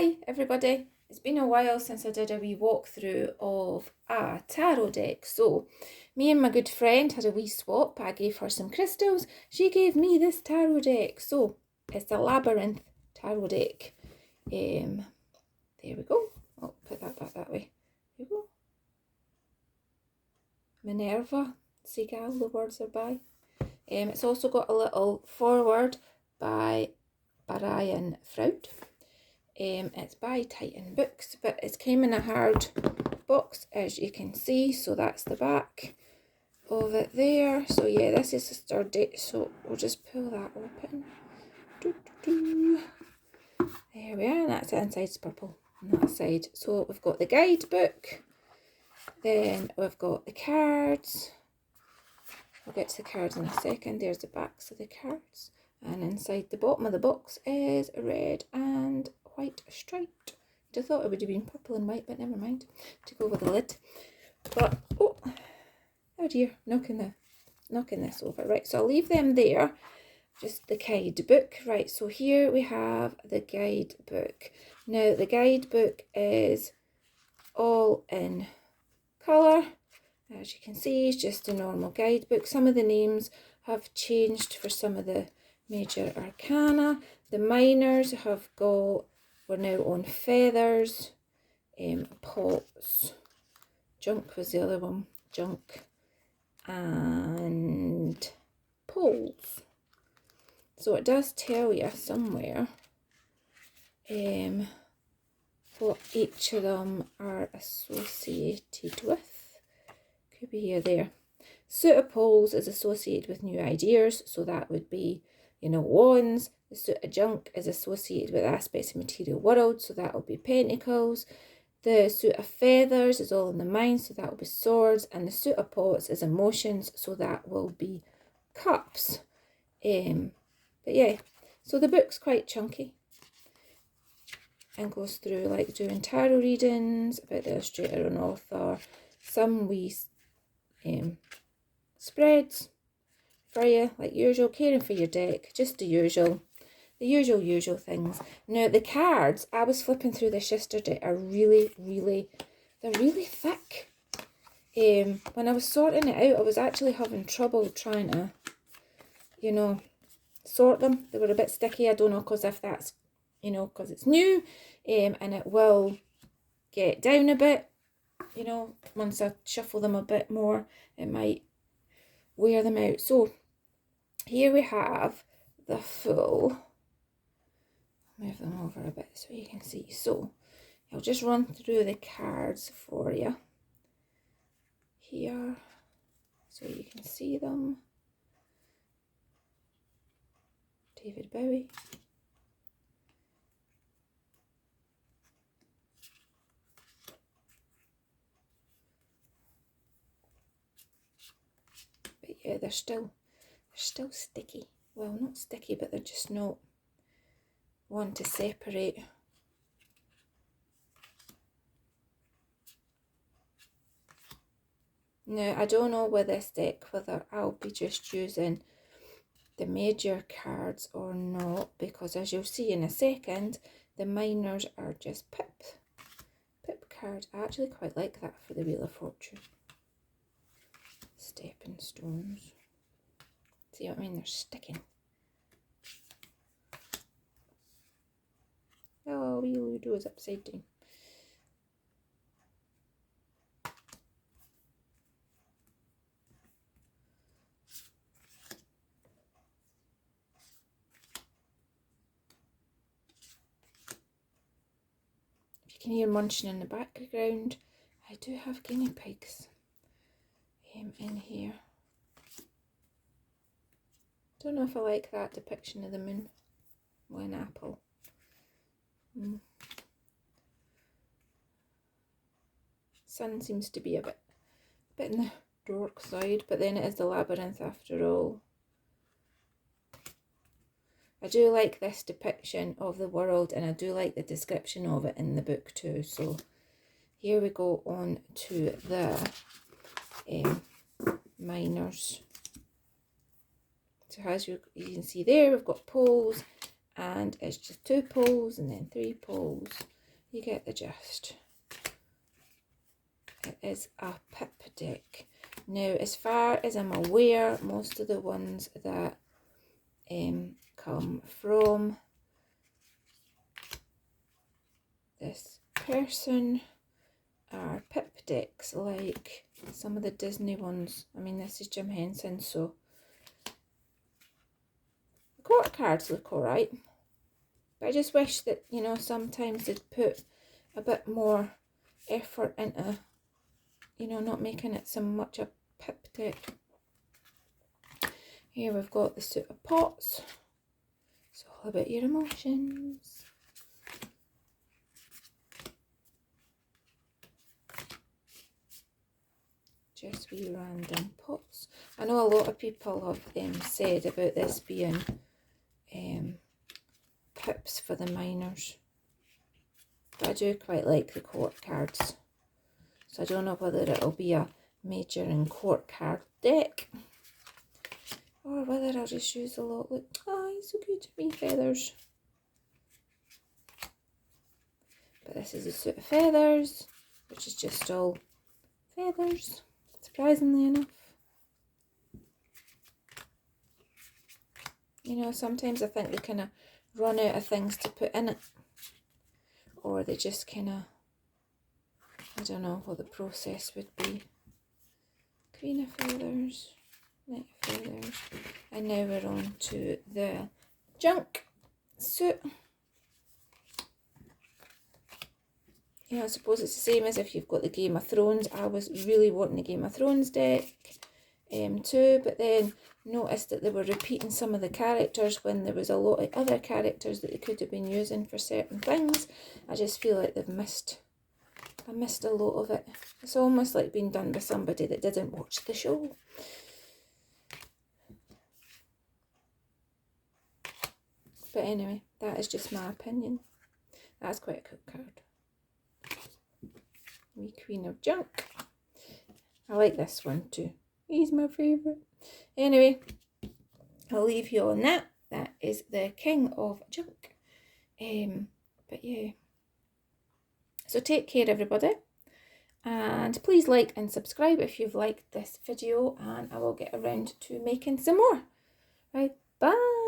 Hi everybody, it's been a while since I did a wee walkthrough of a tarot deck. So me and my good friend had a wee swap. I gave her some crystals, she gave me this tarot deck. So it's the Labyrinth Tarot deck. There we go. I'll put that back that way. There we go. Minerva Siegel, the words are by. It's also got a little foreword by Brian Froud. It's by Titan Books, but it's came in a hard box, as you can see. So that's the back of it there. So yeah, this is a sturdy. So we'll just pull that open. There we are. And that's it. Inside's purple on that side. So we've got the guidebook. Then we've got the cards. We'll get to the cards in a second. There's the backs of the cards. And inside the bottom of the box is red and white striped. I'd have thought it would have been purple and white, but never mind, to go with the lid. But oh dear, knocking this over. Right, so I'll leave them there. Just the guidebook. Right, so here we have the guidebook. Now the guidebook is all in colour. As you can see, it's just a normal guidebook. Some of the names have changed for some of the major arcana. The minors have got, we're now on feathers, pots, junk was the other one, junk, and poles. So it does tell you somewhere what each of them are associated with. Could be here, there. Suit of poles is associated with new ideas, so that would be, you know, wands. The suit of junk is associated with aspects of material world, so that will be pentacles. The suit of feathers is all in the mind, so that will be swords. And the suit of pots is emotions, so that will be cups. But yeah, so the book's quite chunky and goes through like doing tarot readings about the illustrator and author, some wee spreads for you, like usual, caring for your deck, just the usual things. Now the cards, I was flipping through this yesterday, are really thick. When I was sorting it out, I was actually having trouble trying to, you know, sort them. They were a bit sticky. I don't know, because if that's, you know, because it's new, and it will get down a bit, you know, once I shuffle them a bit more, it might wear them out. So here we have the full, move them over a bit so you can see. So I'll just run through the cards for you here so you can see them. David Bowie. But yeah, they're still sticky. Well, not sticky, but they're just not one to separate. Now, I don't know with this deck whether I'll be just using the major cards or not, because as you'll see in a second, the minors are just pip cards. I actually quite like that for the Wheel of Fortune. Stepping stones. See what I mean? They're sticking. Oh, Wheel of is upside down. If you can hear munching in the background, I do have guinea pigs in here. Don't know if I like that depiction of the moon with an apple. Sun seems to be a bit in the dark side, but then it is the labyrinth after all. I do like this depiction of the world, and I do like the description of it in the book too. So here we go on to the minors. So as you can see there, we've got poles, and it's just 2 poles and then 3 poles you get the gist. It is a pip deck. Now, as far as I'm aware, most of the ones that come from this person are pip decks, like some of the Disney ones. I mean, this is Jim Henson, so the court cards look alright. But I just wish that, you know, sometimes they'd put a bit more effort into, you know, not making it so much a pip deck. Here we've got the suit of pots. It's all about your emotions. Just wee random pots. I know a lot of people have said about this being pips for the minors, but I do quite like the court cards, so I don't know whether it'll be a major and court card deck or whether I'll just use a lot. Look, oh, he's so cute to me, feathers. But this is a suit of feathers, which is just all feathers, surprisingly enough. You know, sometimes I think they kind of run out of things to put in it, or they just kind of, I don't know what the process would be. Queen of feathers, knight of feathers, and now we're on to the junk suit. You know, I suppose it's the same as if you've got the Game of Thrones. I was really wanting the Game of Thrones deck too, but then noticed that they were repeating some of the characters when there was a lot of other characters that they could have been using for certain things. I just feel like I missed a lot of it. It's almost like being done by somebody that didn't watch the show. But anyway, that is just my opinion. That's quite a cool card. Wee Queen of Junk. I like this one too. He's my favourite. Anyway, I'll leave you on that. That is the King of Junk. But yeah. So take care, everybody. And please like and subscribe if you've liked this video. And I will get around to making some more. Right, bye.